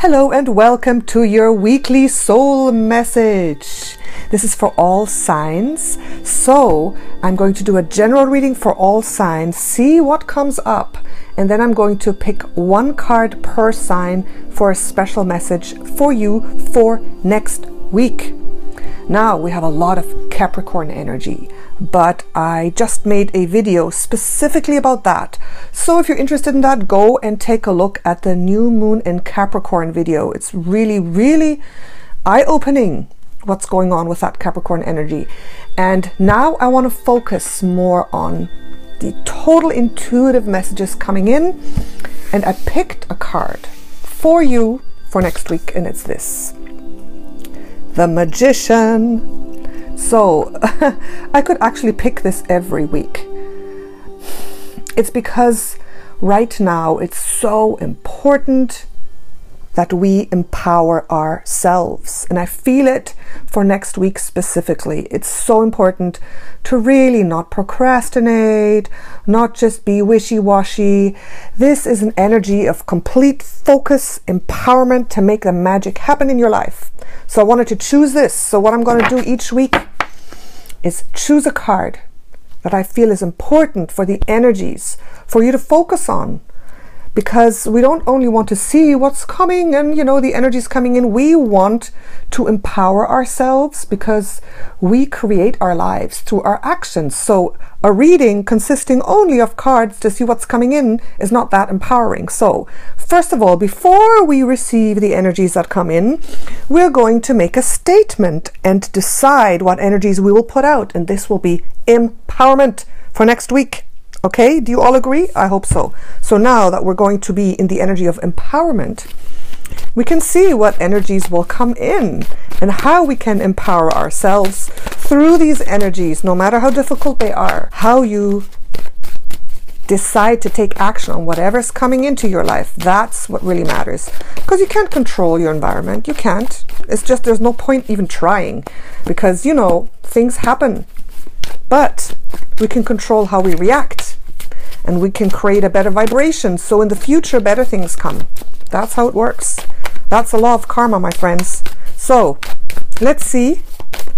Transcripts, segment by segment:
Hello and welcome to your weekly soul message. This is for all signs. So I'm going to do a general reading for all signs, see what comes up, and then I'm going to pick one card per sign for a special message for you for next week. Now we have a lot of Capricorn energy, but I just made a video specifically about that. So if you're interested in that, go and take a look at the new moon in Capricorn video. It's really eye-opening what's going on with that Capricorn energy. And now I want to focus more on the total intuitive messages coming in. And I picked a card for you for next week, and it's this. The Magician. So I could actually pick this every week. It's because right now it's so important that we empower ourselves. And I feel it for next week specifically. It's so important to really not procrastinate, not just be wishy-washy. This is an energy of complete focus, empowerment to make the magic happen in your life. So I wanted to choose this. So what I'm going to do each week is choose a card that I feel is important for the energies for you to focus on. Because we don't only want to see what's coming and, you know, the energies coming in. We want to empower ourselves because we create our lives through our actions. So a reading consisting only of cards to see what's coming in is not that empowering. So first of all, before we receive the energies that come in, we're going to make a statement and decide what energies we will put out. And this will be empowerment for next week. Okay, do you all agree? I hope so. So now that we're going to be in the energy of empowerment, we can see what energies will come in and how we can empower ourselves through these energies, no matter how difficult they are. How you decide to take action on whatever's coming into your life, that's what really matters. Because you can't control your environment. You can't. It's just there's no point even trying because, you know, things happen. But we can control how we react and we can create a better vibration. So in the future, better things come. That's how it works. That's the law of karma, my friends. So let's see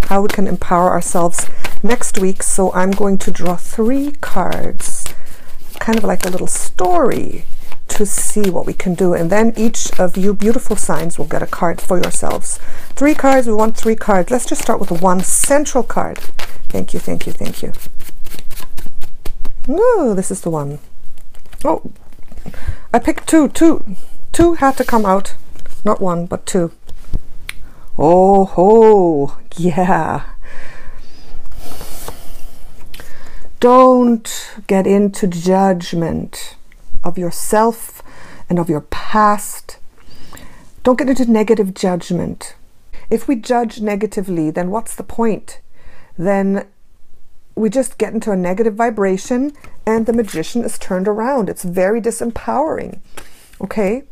how we can empower ourselves next week. So I'm going to draw 3 cards, kind of like a little story to see what we can do. And then each of you beautiful signs will get a card for yourselves. 3 cards, we want 3 cards. Let's just start with one central card. Thank you, thank you, thank you. No, this is the one. Oh, I picked 2. Two had to come out. Not 1, but 2. Oh, ho, yeah. Don't get into judgment of yourself and of your past. Don't get into negative judgment. If we judge negatively, then what's the point? Then we just get into a negative vibration and the Magician is turned around. It's very disempowering. Okay?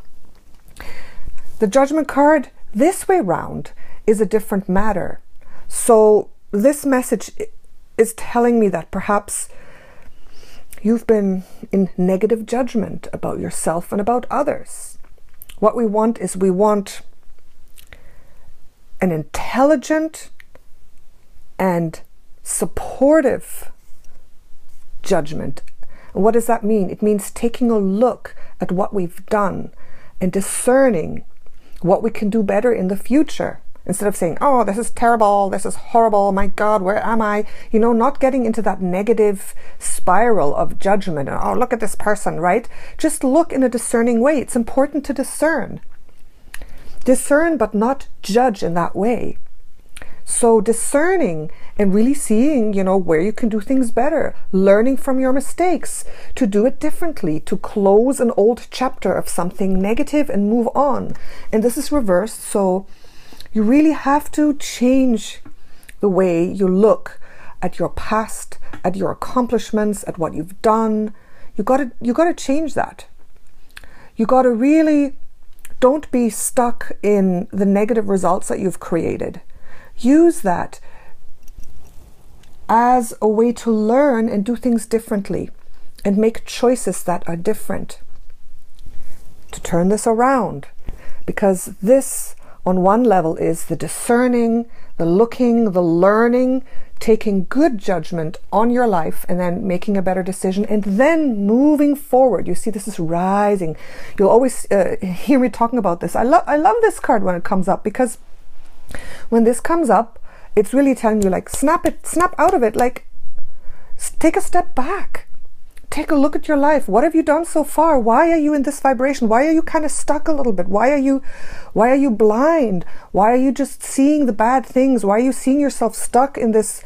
The Judgment card this way round is a different matter. So this message is telling me that perhaps you've been in negative judgment about yourself and about others. What we want is we want an intelligent and supportive judgment. And what does that mean? It means taking a look at what we've done and discerning what we can do better in the future. Instead of saying, oh, this is terrible, this is horrible, my God, where am I? You know, not getting into that negative spiral of judgment. And, oh, look at this person, right? Just look in a discerning way. It's important to discern. Discern, but not judge in that way. So discerning and really seeing, you know, where you can do things better, learning from your mistakes, to do it differently, to close an old chapter of something negative and move on. And this is reversed. So you really have to change the way you look at your past, at your accomplishments, at what you've done. You gotta change that. You gotta really don't be stuck in the negative results that you've created. Use that as a way to learn and do things differently and make choices that are different. To turn this around, because this on one level is the discerning, the looking, the learning, taking good judgment on your life and then making a better decision and then moving forward. You see, this is rising. You'll always hear me talking about this. I love this card when it comes up, because when this comes up, it's really telling you, like, snap out of it. Like, take a step back. Take a look at your life. What have you done so far? Why are you in this vibration? Why are you kind of stuck a little bit? Why are you blind? Why are you just seeing the bad things? Why are you seeing yourself stuck in this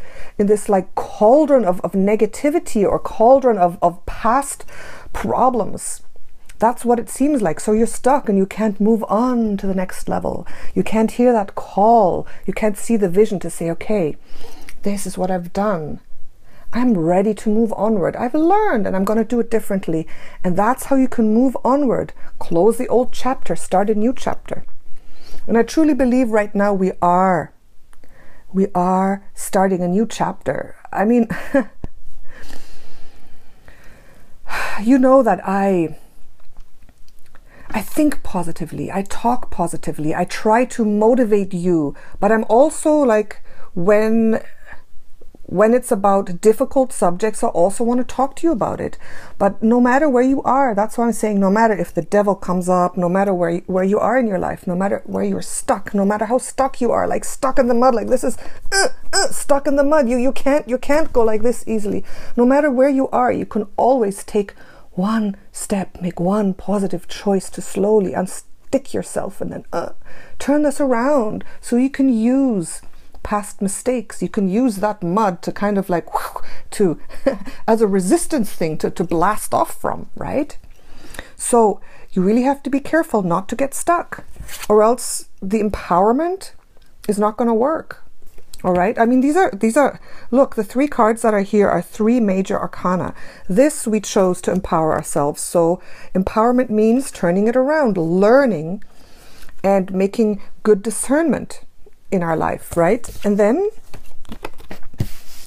like cauldron of negativity, or cauldron of past problems? That's what it seems like. So you're stuck and you can't move on to the next level. You can't hear that call. You can't see the vision to say, okay, this is what I've done. I'm ready to move onward. I've learned and I'm going to do it differently. And that's how you can move onward. Close the old chapter, start a new chapter. And I truly believe right now we are starting a new chapter. I mean, you know that I think positively, I talk positively, I try to motivate you, but I'm also like, when it's about difficult subjects, I also want to talk to you about it. But no matter where you are, that's what I'm saying, no matter if the devil comes up, no matter where you are in your life, no matter where you're stuck, no matter how stuck you are, like stuck in the mud, like this is stuck in the mud. You can't go like this easily. No matter where you are, you can always take one step, make one positive choice to slowly unstick yourself and then turn this around so you can use past mistakes. You can use that mud to kind of like to as a resistance thing to blast off from, right? So you really have to be careful not to get stuck, or else the empowerment is not going to work. All right, I mean, these are look, the three cards that are here are three major arcana. This we chose to empower ourselves. So empowerment means turning it around, learning and making good discernment in our life, right? And then,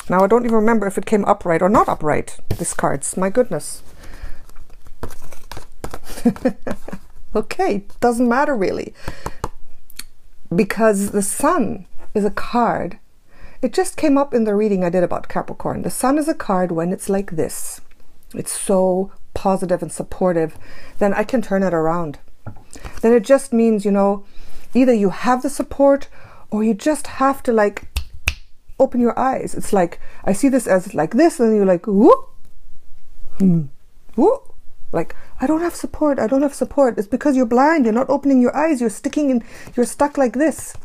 now I don't even remember if it came upright or not upright, this cards, my goodness. Okay, doesn't matter really, because the sun is a card. It just came up in the reading I did about Capricorn. The sun is a card when it's like this. It's so positive and supportive, then I can turn it around. Then it just means, you know, either you have the support or you just have to like open your eyes. It's like, I see this as like this, and you're like, whoop, whoop. Like, I don't have support, I don't have support. It's because you're blind, you're not opening your eyes, you're sticking in, you're stuck like this.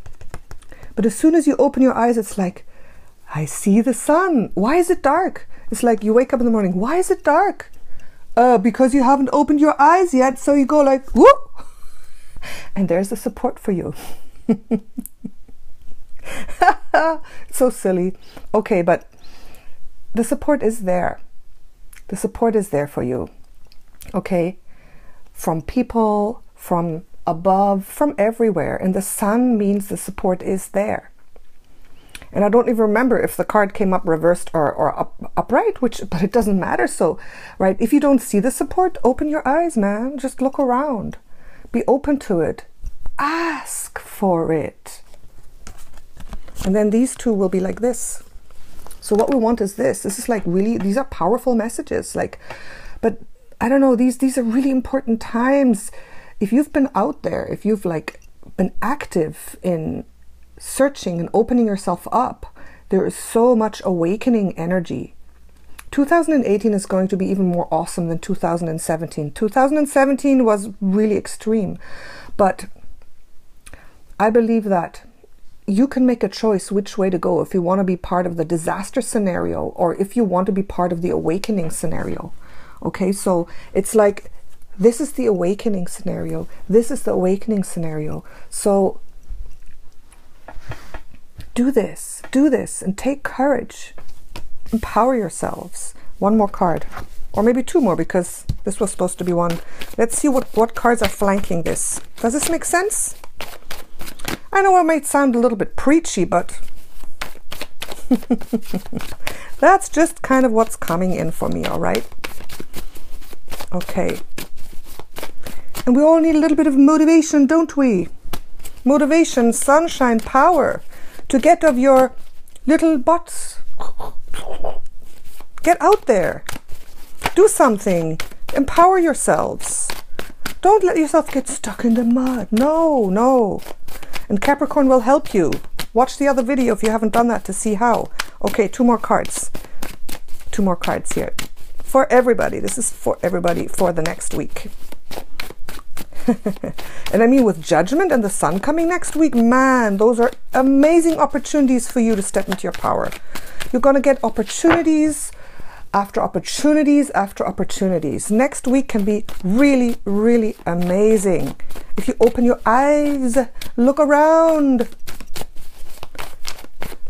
But as soon as you open your eyes, it's like, I see the sun. Why is it dark? It's like you wake up in the morning, why is it dark? Because you haven't opened your eyes yet, so you go like, whoop. And there's the support for you. So silly. Okay, but the support is there. The support is there for you. Okay, from people, from above, from everywhere. And the sun means the support is there. And I don't even remember if the card came up reversed or upright, but it doesn't matter. So, right, if you don't see the support, open your eyes, man. Just look around. Be open to it. Ask for it. And then these two will be like this. So what we want is this. This is like really, these are powerful messages. Like, but I don't know, these are really important times. If you've been out there, if you've like been active in searching and opening yourself up, there is so much awakening energy. 2018 is going to be even more awesome than 2017. 2017 was really extreme, but I believe that you can make a choice which way to go, if you want to be part of the disaster scenario or if you want to be part of the awakening scenario. Okay, so it's like, this is the awakening scenario. This is the awakening scenario. So do this, and take courage. Empower yourselves. One more card, or maybe two more, because this was supposed to be one. Let's see what cards are flanking this. Does this make sense? I know it might sound a little bit preachy, but that's just kind of what's coming in for me, all right? Okay. And we all need a little bit of motivation, don't we? Motivation, sunshine, power to get of your little butts. Get out there. Do something. Empower yourselves. Don't let yourself get stuck in the mud. No, no. And Capricorn will help you. Watch the other video if you haven't done that to see how. Okay, 2 more cards. 2 more cards here. For everybody. This is for everybody for the next week. And I mean, with Judgment and the Sun coming next week, man, those are amazing opportunities for you to step into your power. You're going to get opportunities after opportunities after opportunities. Next week can be really, really amazing. If you open your eyes, look around,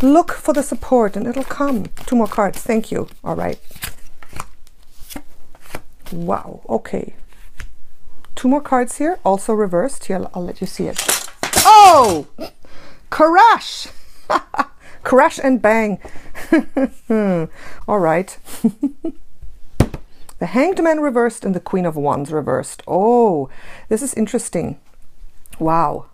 look for the support and it'll come. 2 more cards. Thank you. All right. Wow. Okay. 2 more cards here, also reversed. Here, I'll let you see it. Oh! Crash! Crash and bang. All right. The Hanged Man reversed and the Queen of Wands reversed. Oh, this is interesting. Wow.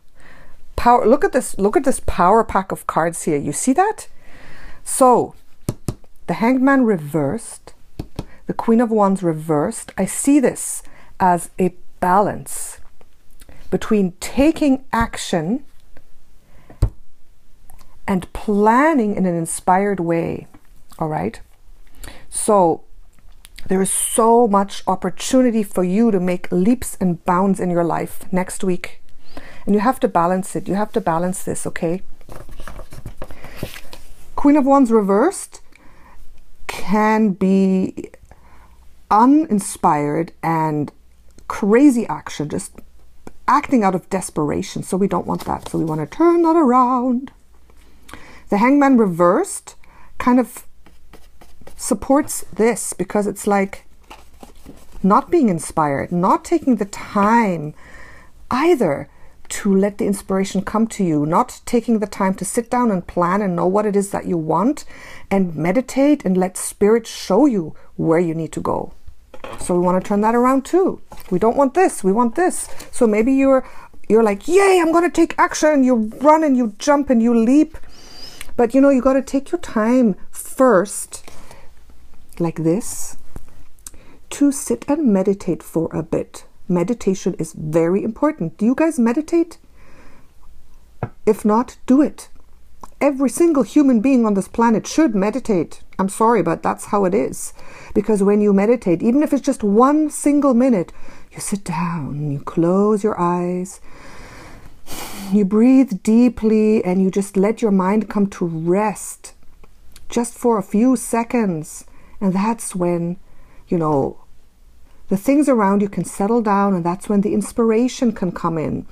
Power. Look at this. Look at this power pack of cards here. You see that? So, the Hanged Man reversed. The Queen of Wands reversed. I see this as a balance between taking action and planning in an inspired way. All right. So there is so much opportunity for you to make leaps and bounds in your life next week. And you have to balance it. You have to balance this, okay? Queen of Wands reversed can be uninspired and crazy action, just acting out of desperation. So we don't want that. So we want to turn that around. The Hangman reversed kind of supports this because it's like not being inspired, not taking the time either to let the inspiration come to you, not taking the time to sit down and plan and know what it is that you want and meditate and let spirit show you where you need to go. So we want to turn that around too. We don't want this, we want this. So maybe you're like, yay, I'm going to take action. You run and you jump and you leap. But you know, you got to take your time first, like this, to sit and meditate for a bit. Meditation is very important. Do you guys meditate? If not, do it. Every single human being on this planet should meditate. I'm sorry, but that's how it is. Because when you meditate, even if it's just 1 single minute, you sit down, you close your eyes, you breathe deeply, and you just let your mind come to rest just for a few seconds. And that's when, you know, the things around you can settle down, and that's when the inspiration can come in.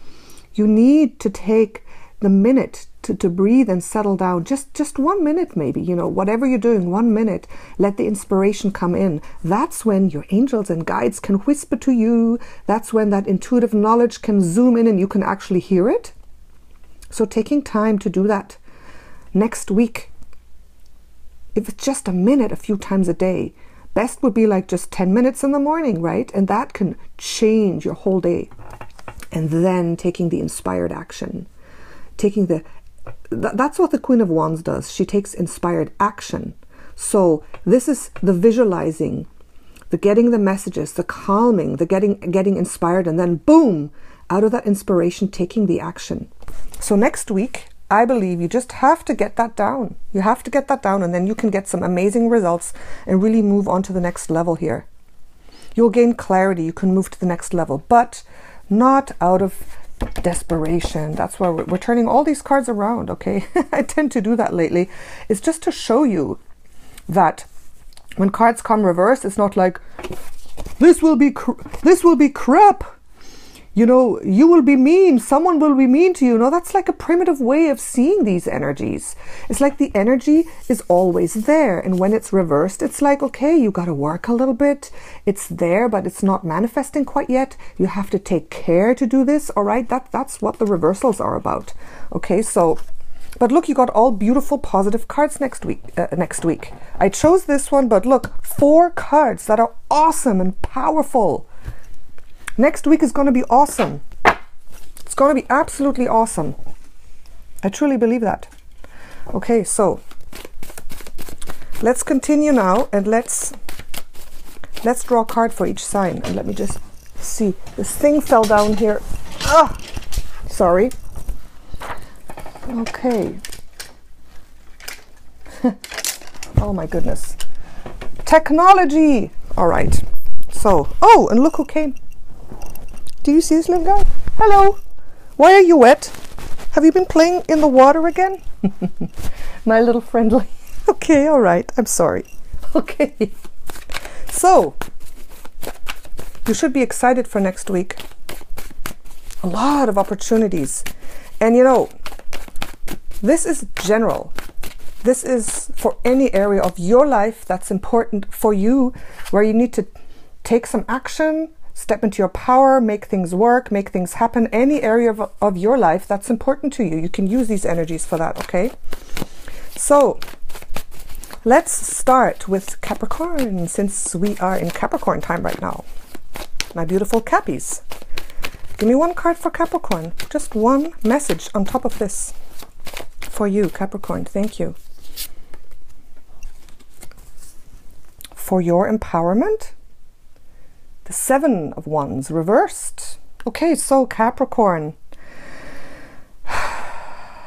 You need to take the minute to breathe and settle down. Just 1 minute maybe, you know, whatever you're doing, 1 minute, let the inspiration come in. That's when your angels and guides can whisper to you. That's when that intuitive knowledge can zoom in and you can actually hear it. So taking time to do that next week, if it's just a minute a few times a day, best would be like just 10 minutes in the morning, right? And that can change your whole day. And then taking the inspired action, taking that's what the Queen of Wands does. She takes inspired action. So this is the visualizing, the getting the messages, the calming, the getting inspired, and then boom, out of that inspiration, taking the action. So next week, I believe you just have to get that down. You have to get that down, and then you can get some amazing results and really move on to the next level here. You'll gain clarity. You can move to the next level, but not out of desperation. That's why we're turning all these cards around, okay? I tend to do that lately. It's just to show you that when cards come reversed, it's not like, this will be crap. You know, you will be mean, someone will be mean to you. No, that's like a primitive way of seeing these energies. It's like the energy is always there. And when it's reversed, it's like, okay, you got to work a little bit. It's there, but it's not manifesting quite yet. You have to take care to do this. All right, that's what the reversals are about. Okay, so, but look, you got all beautiful, positive cards next week. I chose this one, but look, 4 cards that are awesome and powerful. Next week is going to be awesome. It's going to be absolutely awesome. I truly believe that. Okay, so let's continue now, and let's draw a card for each sign. And let me just see. This thing fell down here. Ah, sorry. Okay. Oh my goodness. Technology. All right. So, oh, and look who came. Do you see this little guy? Hello. Why are you wet? Have you been playing in the water again? My little friendly. Okay, all right. I'm sorry. Okay. So, you should be excited for next week. A lot of opportunities. And you know, this is general. This is for any area of your life that's important for you, where you need to take some action, step into your power, make things work, make things happen. Any area of your life that's important to you, you can use these energies for that, okay? So, let's start with Capricorn, since we are in Capricorn time right now. My beautiful Cappies. Give me one card for Capricorn. Just one message on top of this. For you, Capricorn. Thank you. For your empowerment. The 7 of Wands reversed. Okay, so Capricorn.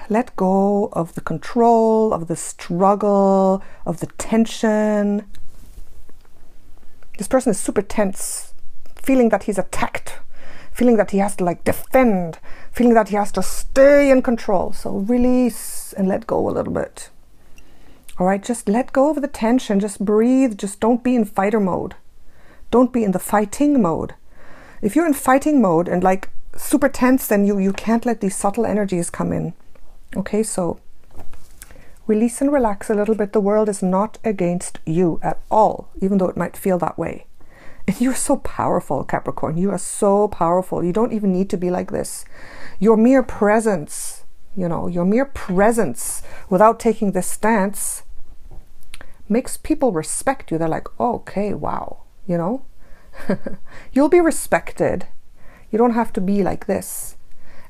Let go of the control, of the struggle, of the tension. This person is super tense, feeling that he's attacked, feeling that he has to like defend, feeling that he has to stay in control. So release and let go a little bit. All right, just let go of the tension, just breathe, just don't be in fighter mode. Don't be in the fighting mode. If you're in fighting mode and like super tense, then you can't let these subtle energies come in. Okay, so release and relax a little bit. The world is not against you at all, even though it might feel that way. And you're so powerful, Capricorn. You are so powerful. You don't even need to be like this. Your mere presence, you know, your mere presence without taking this stance makes people respect you. They're like, okay, wow, you know, you'll be respected. You don't have to be like this.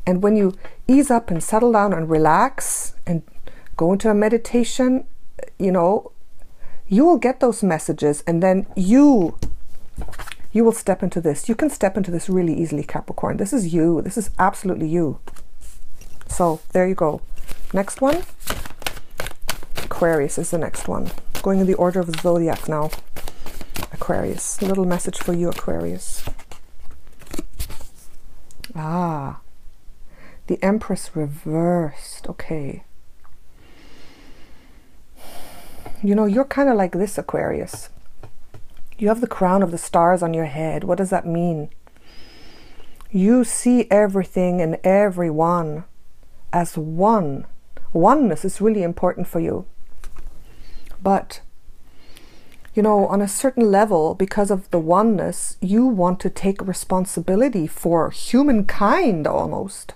And when you ease up and settle down and relax and go into a meditation, you know, you will get those messages, and then you will step into this. You can step into this really easily, Capricorn. This is you. This is absolutely you. So there you go. Next one. Aquarius is the next one. Going in the order of the zodiac now. Aquarius. A little message for you, Aquarius. Ah. The Empress reversed. Okay. You know, you're kind of like this, Aquarius. You have the crown of the stars on your head. What does that mean? You see everything and everyone as one. Oneness is really important for you. But, you know, on a certain level, because of the oneness, you want to take responsibility for humankind almost,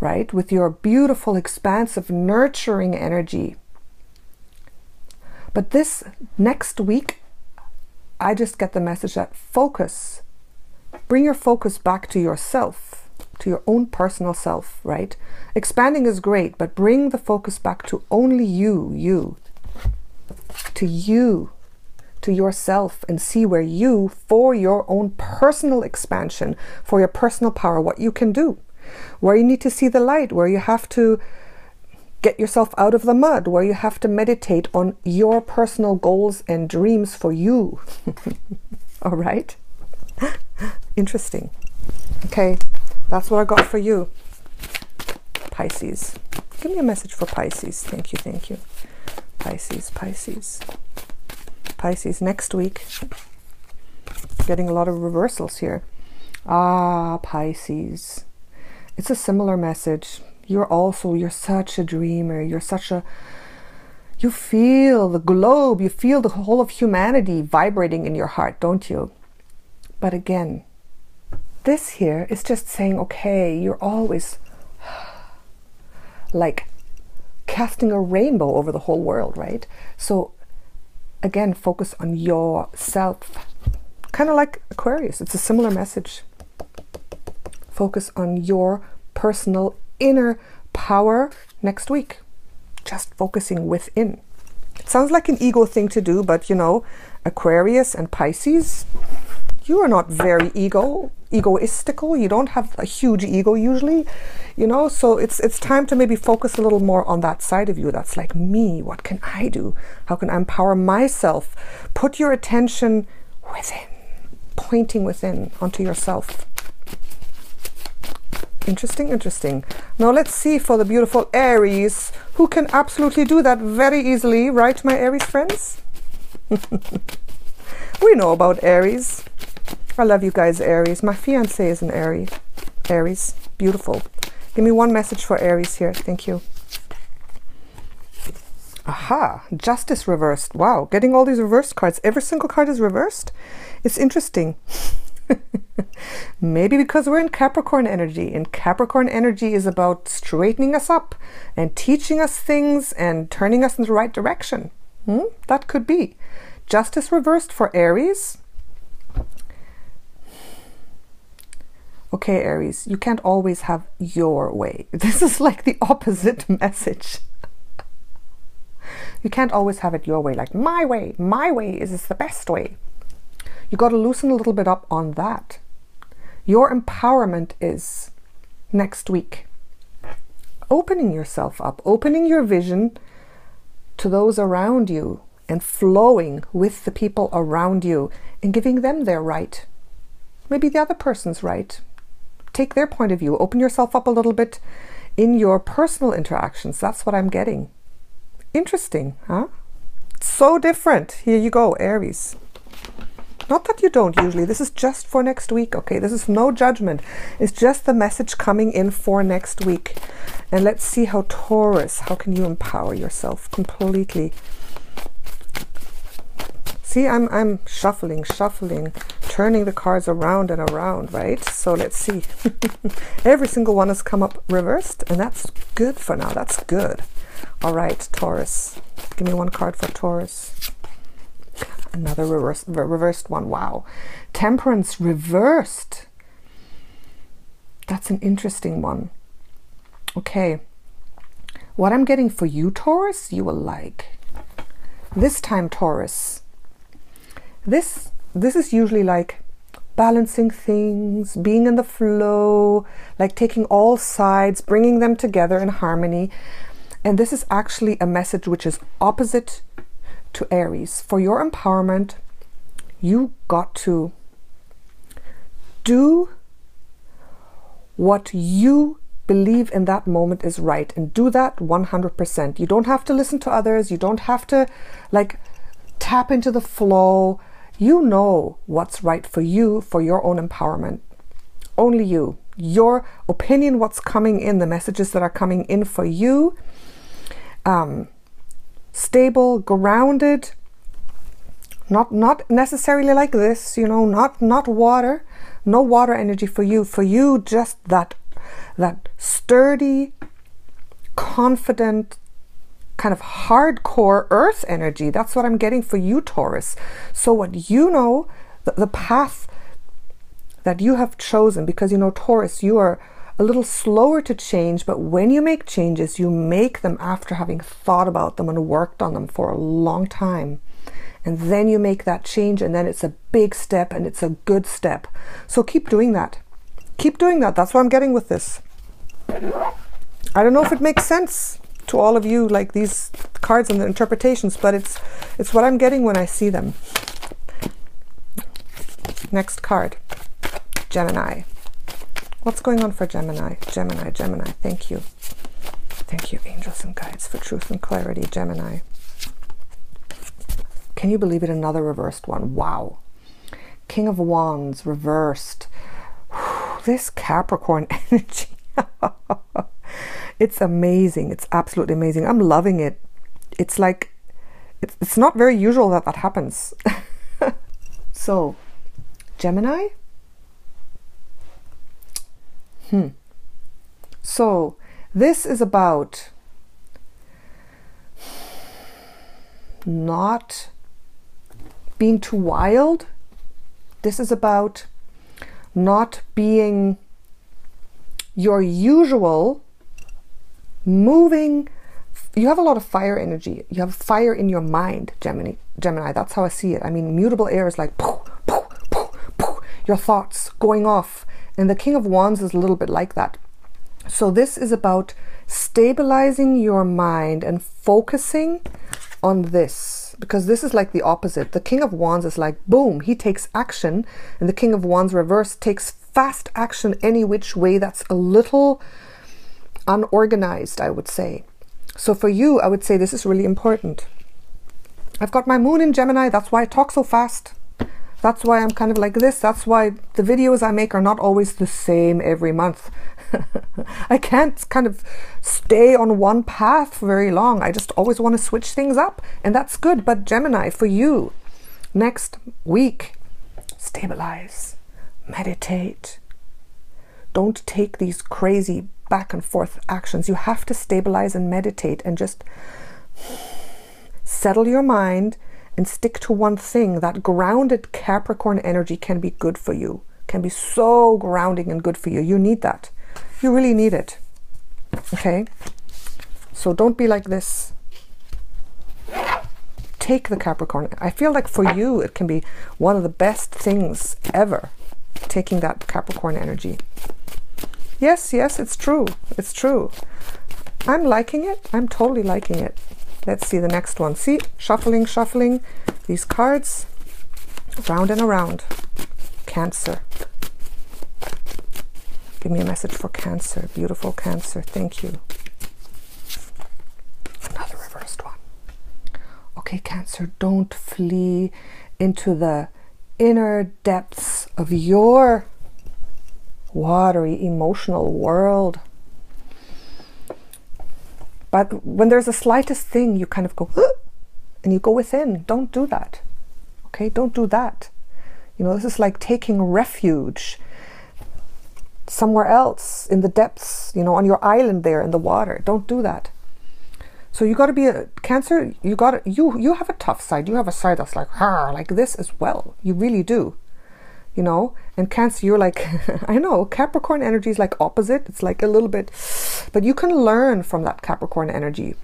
right? With your beautiful, expansive, nurturing energy. But this next week, I just get the message that focus, bring your focus back to yourself, to your own personal self, right? Expanding is great, but bring the focus back to only you, to yourself, and see where you, for your own personal expansion, for your personal power, what you can do, where you need to see the light, where you have to get yourself out of the mud, where you have to meditate on your personal goals and dreams for you. All right. Interesting. Okay, that's what I got for you, Pisces. Give me a message for Pisces. Thank you, thank you. Pisces, Pisces. Pisces, next week. Getting a lot of reversals here. Ah, Pisces. It's a similar message. You're such a dreamer. You feel the globe, you feel the whole of humanity vibrating in your heart, don't you? But again, this here is just saying, okay, you're always like casting a rainbow over the whole world, right? So again, focus on yourself. Kind of like Aquarius. It's a similar message. Focus on your personal inner power next week. Just focusing within. It sounds like an ego thing to do, but you know, Aquarius and Pisces, you are not very egoistical. You don't have a huge ego usually, you know, so it's time to maybe focus a little more on that side of you. That's like me. What can I do? How can I empower myself? Put your attention within, pointing within onto yourself. Interesting, interesting. Now let's see for the beautiful Aries, who can absolutely do that very easily, right, my Aries friends? We know about Aries. I love you guys, Aries. My fiance is an Aries. Aries, beautiful. Give me one message for Aries here. Thank you. Aha, Justice reversed. Wow, getting all these reversed cards. Every single card is reversed. It's interesting. Maybe because we're in Capricorn energy, and Capricorn energy is about straightening us up and teaching us things and turning us in the right direction. That could be. Justice reversed for Aries. Okay, Aries, you can't always have your way. This is like the opposite message. You can't always have it your way, like my way is the best way. You got to loosen a little bit up on that. Your empowerment is next week. Opening yourself up, opening your vision to those around you and flowing with the people around you and giving them their right. Maybe the other person's right. Take their point of view. Open yourself up a little bit in your personal interactions. That's what I'm getting. Interesting, huh? So different. Here you go, Aries. Not that you don't usually. This is just for next week, okay? This is no judgment. It's just the message coming in for next week. And let's see how Taurus, how can you empower yourself completely? See, I'm shuffling, turning the cards around and around, right? So let's see. Every single one has come up reversed, and that's good for now. That's good. All right, Taurus. Give me one card for Taurus. Another reversed one. Wow. Temperance reversed. That's an interesting one. Okay. What I'm getting for you, Taurus, you will like. This time, Taurus. This is usually like balancing things, being in the flow, like taking all sides, bringing them together in harmony. And this is actually a message which is opposite to Aries. For your empowerment, you got to do what you believe in that moment is right, and do that 100%. You don't have to listen to others. You don't have to like tap into the flow. You know what's right for you, for your own empowerment. Only you. Your opinion, what's coming in, the messages that are coming in for you. Stable, grounded, not necessarily like this, you know, not water, no water energy for you. For you, just that sturdy, confident, kind of hardcore earth energy. That's what I'm getting for you, Taurus. So what you know, the path that you have chosen, because you know, Taurus, you are a little slower to change, but when you make changes, you make them after having thought about them and worked on them for a long time. And then you make that change, and then it's a big step, and it's a good step. So keep doing that. Keep doing that. That's what I'm getting with this. I don't know if it makes sense to all of you, like these cards and the interpretations, but it's what I'm getting when I see them. Next card, Gemini. What's going on for Gemini? Gemini. Thank you. Thank you, angels and guides, for truth and clarity, Gemini. Can you believe it? Another reversed one. Wow. King of Wands, reversed. Whew, this Capricorn energy. It's amazing. It's absolutely amazing. I'm loving it. It's like, it's not very usual that that happens. So, Gemini? So, this is about not being too wild. This is about not being your usual moving. You have a lot of fire energy. You have fire in your mind, Gemini. That's how I see it. I mean, mutable air is like poof, poof, poof, poof, your thoughts going off. And the King of Wands is a little bit like that. So this is about stabilizing your mind and focusing on this, because this is like the opposite. The King of Wands is like, boom, he takes action. And the King of Wands reverse takes fast action any which way. That's a little unorganized, I would say. So for you, I would say this is really important. I've got my moon in Gemini. That's why I talk so fast. That's why I'm kind of like this. That's why the videos I make are not always the same every month. I can't kind of stay on one path for very long. I just always want to switch things up, and that's good. But Gemini, for you, next week, stabilize, meditate. Don't take these crazy back and forth actions. You have to stabilize and meditate and just settle your mind and stick to one thing. That grounded Capricorn energy can be good for you, can be so grounding and good for you. You need that. You really need it. Okay? So don't be like this. Take the Capricorn. I feel like for you, it can be one of the best things ever, taking that Capricorn energy. Yes, yes, it's true. It's true. I'm liking it. I'm totally liking it. Let's see the next one. See, shuffling, shuffling these cards, round and around. Cancer. Give me a message for Cancer. Beautiful Cancer. Thank you. Another reversed one. Okay, Cancer, don't flee into the inner depths of your watery emotional world. But when there's the slightest thing, you kind of go and you go within. Don't do that. Okay, don't do that. You know, this is like taking refuge somewhere else in the depths, you know, on your island there in the water. Don't do that. So you got to be a Cancer. You have a tough side. You have a side that's like this as well. You really do. You know, and Cancer, you're like, I know, Capricorn energy is like opposite. It's like a little bit, but you can learn from that Capricorn energy.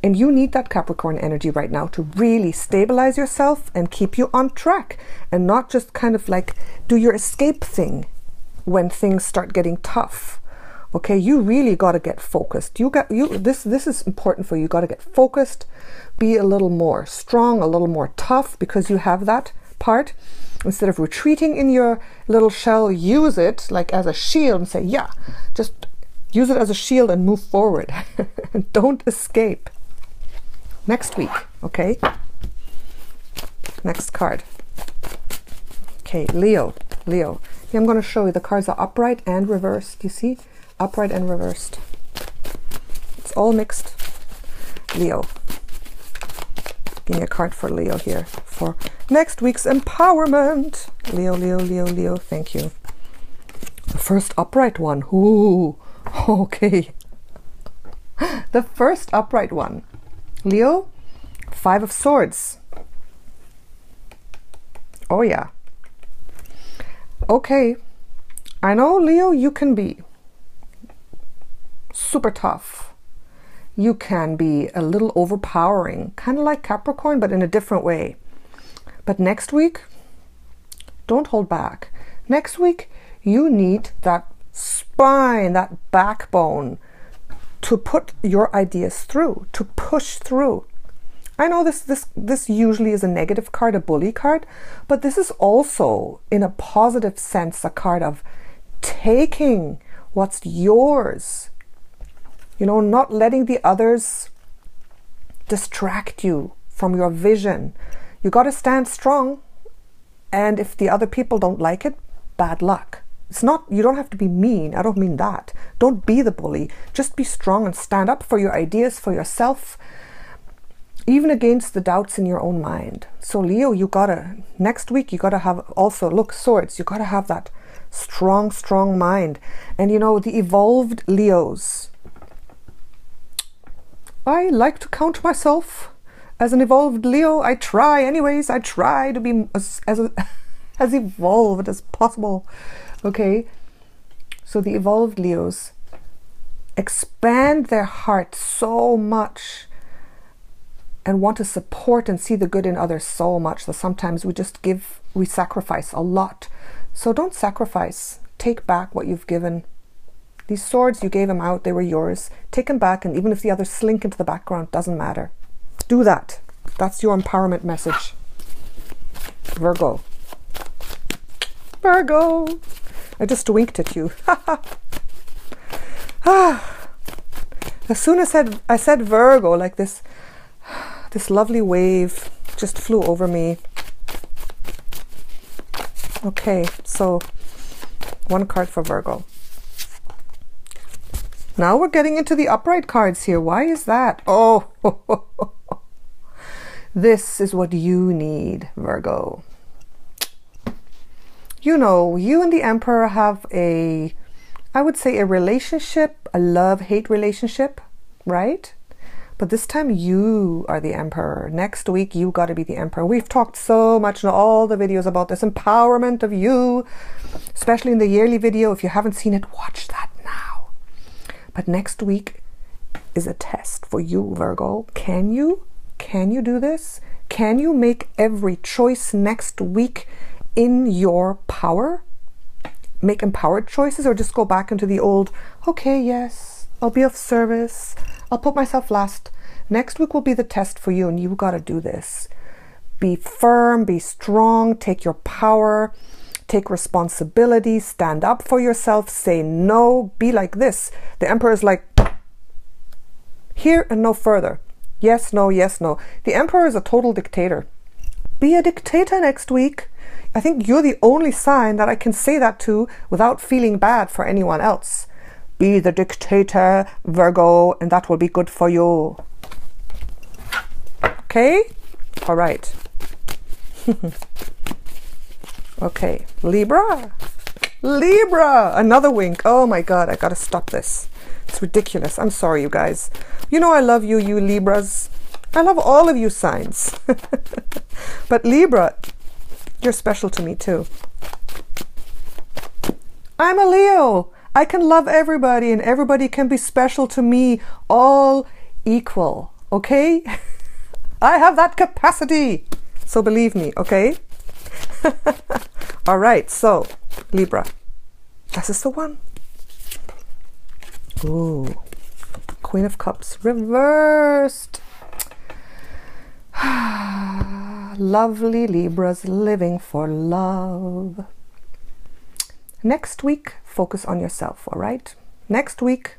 And you need that Capricorn energy right now to really stabilize yourself and keep you on track, and not just kind of like do your escape thing when things start getting tough. Okay, you really got to get focused. This is important for you. You got to get focused, be a little more strong, a little more tough, because you have that part. Instead of retreating in your little shell, use it like as a shield and say, yeah, just use it as a shield and move forward. Don't escape. Next week, okay? Next card. Okay, Leo. Here I'm going to show you the cards are upright and reversed. You see? Upright and reversed. It's all mixed. Leo. Give me a card for Leo here for next week's empowerment. Leo. Thank you. The first upright one. Ooh, okay. The first upright one. Leo, 5 of Swords. Oh yeah. Okay. I know, Leo, you can be super tough. You can be a little overpowering, kind of like Capricorn, but in a different way. But next week, don't hold back. Next week, you need that spine, that backbone to put your ideas through, to push through. I know this usually is a negative card, a bully card, but this is also, in a positive sense, a card of taking what's yours. You know, not letting the others distract you from your vision. You got to stand strong. And if the other people don't like it, bad luck. It's not, you don't have to be mean. I don't mean that. Don't be the bully. Just be strong and stand up for your ideas, for yourself, even against the doubts in your own mind. So Leo, next week, you gotta have also, look, Swords, you gotta have that strong mind. And you know, the evolved Leos, I like to count myself as an evolved Leo. I try anyways. I try to be as evolved as possible. Okay, so the evolved Leos expand their heart so much and want to support and see the good in others so much that sometimes we sacrifice a lot. So don't sacrifice. Take back what you've given. These swords, you gave them out, they were yours. Take them back, and even if the others slink into the background, doesn't matter. Do that. That's your empowerment message. Virgo. Virgo. I just winked at you. As soon as I said Virgo, like this lovely wave just flew over me. Okay, so one card for Virgo. Now we're getting into the upright cards here. Why is that? Oh, this is what you need, Virgo. You know, you and the Emperor have I would say a relationship, a love-hate relationship, right? But this time you are the Emperor. Next week, you got to be the Emperor. We've talked so much in all the videos about this empowerment of you, especially in the yearly video. If you haven't seen it, watch that now. But next week is a test for you, Virgo. Can you do this? Can you make every choice next week in your power? Make empowered choices, or just go back into the old, okay, yes, I'll be of service, I'll put myself last. Next week will be the test for you, and you got to do this. Be firm, be strong, take your power, take responsibility, stand up for yourself, say no, be like this. The Emperor is like, here and no further. Yes, no, yes, no. The Emperor is a total dictator. Be a dictator next week. I think you're the only sign that I can say that to without feeling bad for anyone else. Be the dictator, Virgo, and that will be good for you. Okay? All right. Okay, Libra. Libra! Another wink. Oh my God, I gotta stop this. It's ridiculous. I'm sorry, you guys. You know I love you, you Libras. I love all of you signs. But Libra, you're special to me too. I'm a Leo. I can love everybody and everybody can be special to me. All equal, okay? I have that capacity. So believe me, okay? All right, so Libra. This is the one. Ooh, Queen of Cups reversed. Lovely Libras living for love. Next week, focus on yourself, all right? Next week,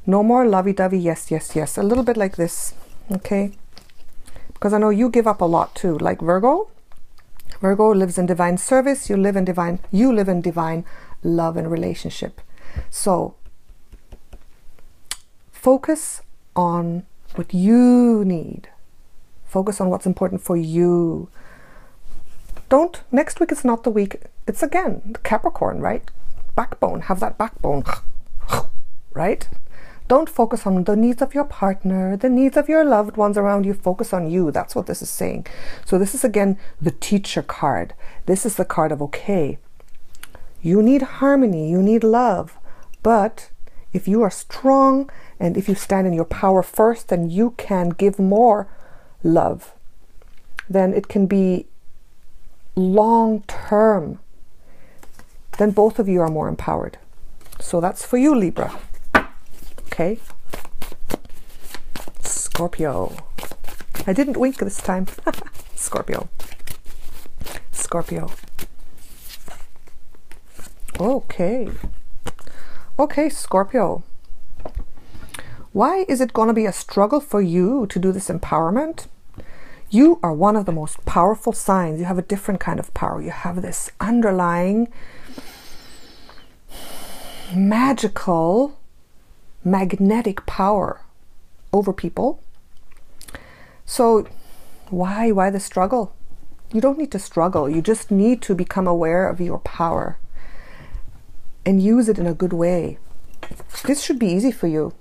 no more lovey-dovey, yes, yes, yes. A little bit like this, okay? Because I know you give up a lot too, like Virgo. Virgo lives in divine service. You live in divine love and relationship. So focus on what you need. Focus on what's important for you. Next week is not the week. It's again, Capricorn, right? Backbone, have that backbone, right? Don't focus on the needs of your partner, the needs of your loved ones around you. Focus on you. That's what this is saying. So this is again, the teacher card. This is the card of, okay, you need harmony, you need love. But if you are strong and if you stand in your power first, then you can give more love. Then it can be long term. Then both of you are more empowered. So that's for you, Libra. Okay. Scorpio. I didn't wink this time. Scorpio. Scorpio. Okay. Okay, Scorpio. Why is it going to be a struggle for you to do this empowerment? You are one of the most powerful signs. You have a different kind of power. You have this underlying magical, magnetic power over people. So why the struggle? You don't need to struggle. You just need to become aware of your power and use it in a good way. This should be easy for you.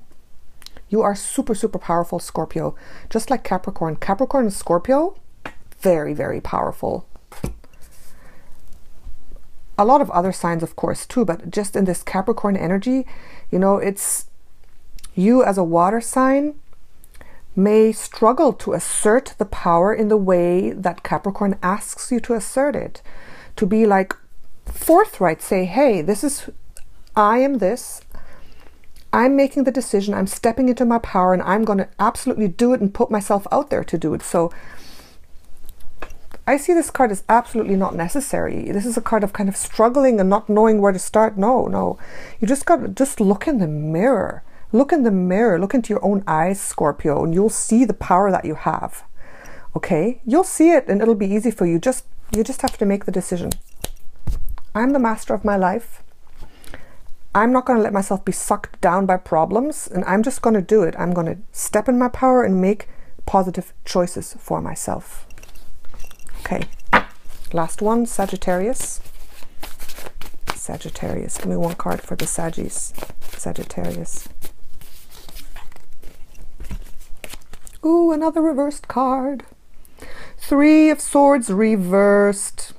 You are super, super powerful, Scorpio. Just like Capricorn. Capricorn and Scorpio, very, very powerful. a lot of other signs, of course, too, but just in this Capricorn energy, you know, it's you as a water sign may struggle to assert the power in the way that Capricorn asks you to assert it. To be like forthright, say, hey, this is, I am this, I'm making the decision, I'm stepping into my power, and I'm going to absolutely do it and put myself out there to do it. So I see this card as absolutely not necessary. This is a card of kind of struggling and not knowing where to start. No. You just got to just look in the mirror. Look in the mirror. Look into your own eyes, Scorpio, and you'll see the power that you have. Okay? You'll see it and it'll be easy for you. You just have to make the decision. I'm the master of my life. I'm not going to let myself be sucked down by problems, and I'm just going to do it. I'm going to step in my power and make positive choices for myself. Okay, last one, Sagittarius. Sagittarius, give me one card for the Saggies. Sagittarius. Ooh, another reversed card. Three of Swords reversed.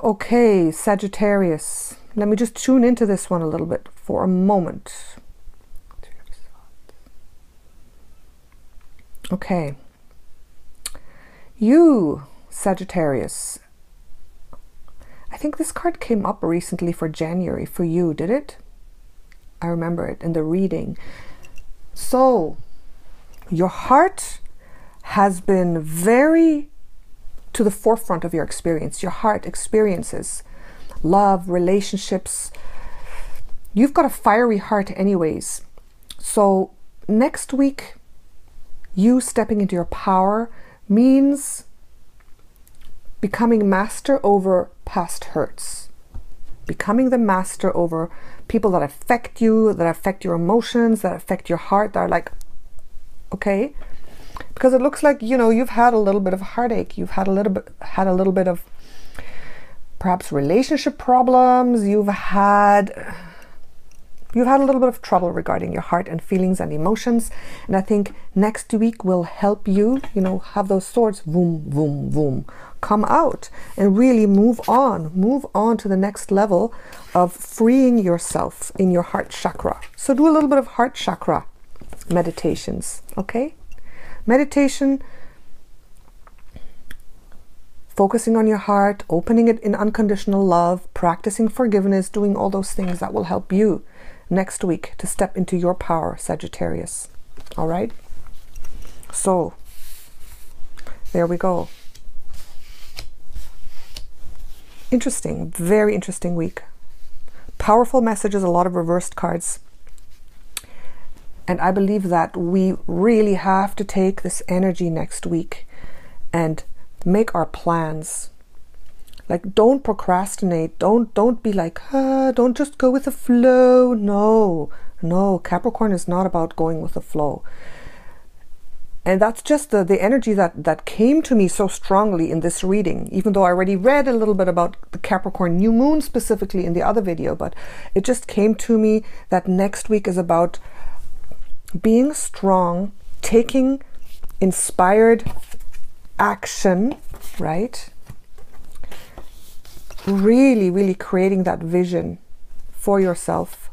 Okay, Sagittarius. Let me just tune into this one a little bit for a moment. Okay. You, Sagittarius. I think this card came up recently for January for you, did it? I remember it in the reading. So, your heart has been very to the forefront of your experience. Your heart experiences love, relationships. You've got a fiery heart anyways. So next week, you stepping into your power means becoming master over past hurts. Becoming the master over people that affect you, that affect your emotions, that affect your heart, that are like, okay, because it looks like, you know, you've had a little bit of heartache. You've had a little bit of perhaps relationship problems. You've had a little bit of trouble regarding your heart and feelings and emotions. And I think next week will help you, you know, have those swords, boom, boom, boom, come out and really move on to the next level of freeing yourself in your heart chakra. So do a little bit of heart chakra meditations, okay? Meditation, focusing on your heart, opening it in unconditional love, practicing forgiveness, doing all those things that will help you next week to step into your power, Sagittarius. All right? So, there we go. Interesting, very interesting week. Powerful messages, a lot of reversed cards. And I believe that we really have to take this energy next week and make our plans. Like, don't procrastinate. Don't be like, don't just go with the flow. No, Capricorn is not about going with the flow. And that's just the energy that came to me so strongly in this reading, even though I already read a little bit about the Capricorn new moon specifically in the other video, but it just came to me that next week is about being strong, taking inspired action, right? Really creating that vision for yourself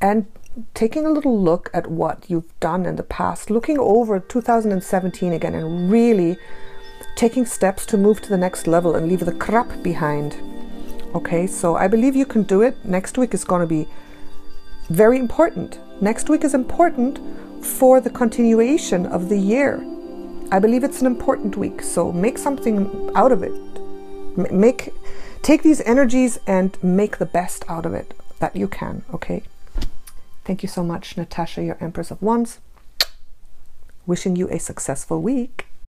and taking a little look at what you've done in the past, looking over 2017 again and really taking steps to move to the next level and leave the crap behind. Okay, so I believe you can do it. Next week is going to be very important. Next week is important for the continuation of the year. I believe it's an important week, so make something out of it. Take these energies and make the best out of it that you can, okay? Thank you so much, Natasha, your Empress of Wands. Wishing you a successful week.